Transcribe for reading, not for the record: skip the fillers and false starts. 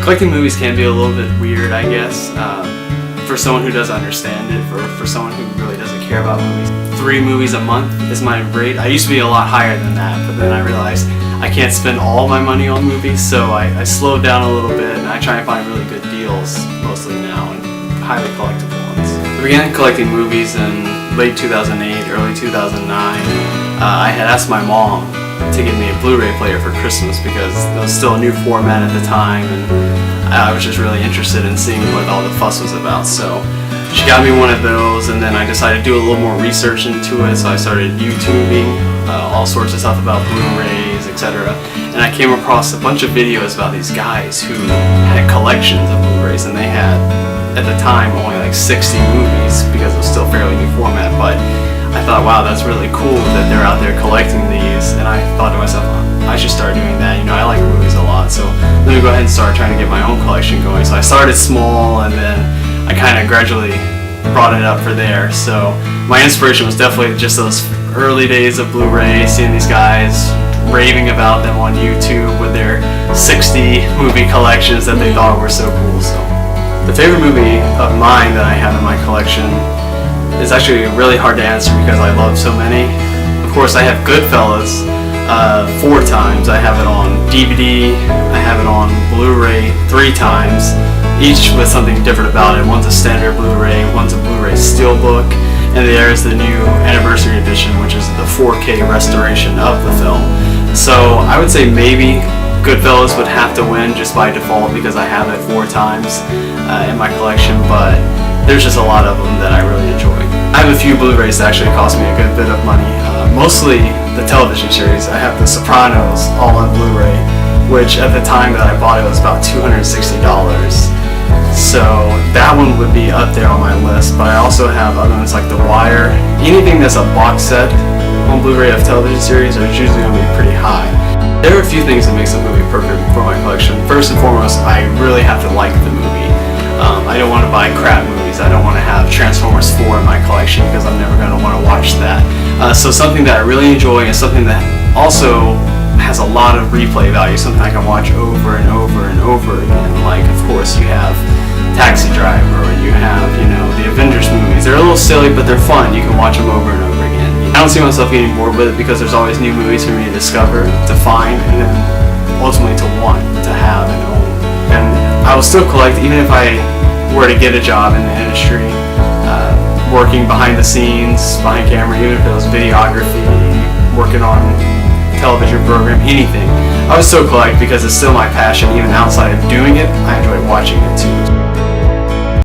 Collecting movies can be a little bit weird, I guess, for someone who doesn't understand it, for someone who really doesn't care about movies. 3 movies a month is my rate. I used to be a lot higher than that, but then I realized I can't spend all my money on movies, so I slowed down a little bit, and I try and find really good deals, mostly now, and highly collectible ones. I began collecting movies in late 2008, early 2009. I had asked my mom to give me a Blu-ray player for Christmas because it was still a new format at the time, and I was just really interested in seeing what all the fuss was about. So she got me one of those, and then I decided to do a little more research into it, so I started YouTubing all sorts of stuff about Blu-rays, etc. And I came across a bunch of videos about these guys who had collections of Blu-rays, and they had, at the time, only like 60 movies because it was still fairly new format, but I thought, wow, that's really cool that they're out there collecting these, and I thought to myself, I should start doing that. You know, I like movies a lot, so let me go ahead and start trying to get my own collection going. So I started small, and then I kind of gradually brought it up for there. So my inspiration was definitely just those early days of Blu-ray, seeing these guys raving about them on YouTube with their 60 movie collections that they thought were so cool. So the favorite movie of mine that I have in my collection is actually really hard to answer because I love so many. Of course, I have Goodfellas 4 times. I have it on DVD, I have it on Blu-ray 3 times, each with something different about it. One's a standard Blu-ray, one's a Blu-ray Steelbook, and there's the new anniversary edition, which is the 4K restoration of the film. So I would say maybe Goodfellas would have to win just by default because I have it 4 times in my collection, but there's just a lot of them that I really enjoy. I have a few Blu-rays that actually cost me a good bit of money, mostly the television series. I have The Sopranos all on Blu-ray, which at the time that I bought it was about $260. So that one would be up there on my list, but I also have other ones like The Wire. Anything that's a box set on Blu-ray of television series is usually going to be pretty high. There are a few things that makes a movie perfect for my collection. First and foremost, I really have to like the movie. I don't want to buy crap movies. I don't want to have Transformers 4 in my collection because I'm never going to want to watch that. So something that I really enjoy and something that also has a lot of replay value, something I can watch over and over and over again. Like, of course, you have Taxi Driver, and you have, you know, the Avengers movies. They're a little silly, but they're fun. You can watch them over and over again. I don't see myself getting bored with it because there's always new movies for me to discover, to find, and then ultimately to want to have and own. And I will still collect even if I were to get a job in the industry, working behind the scenes, behind camera, even if it was videography, working on television program, anything. I would still collect because it's still my passion. Even outside of doing it, I enjoy watching it too.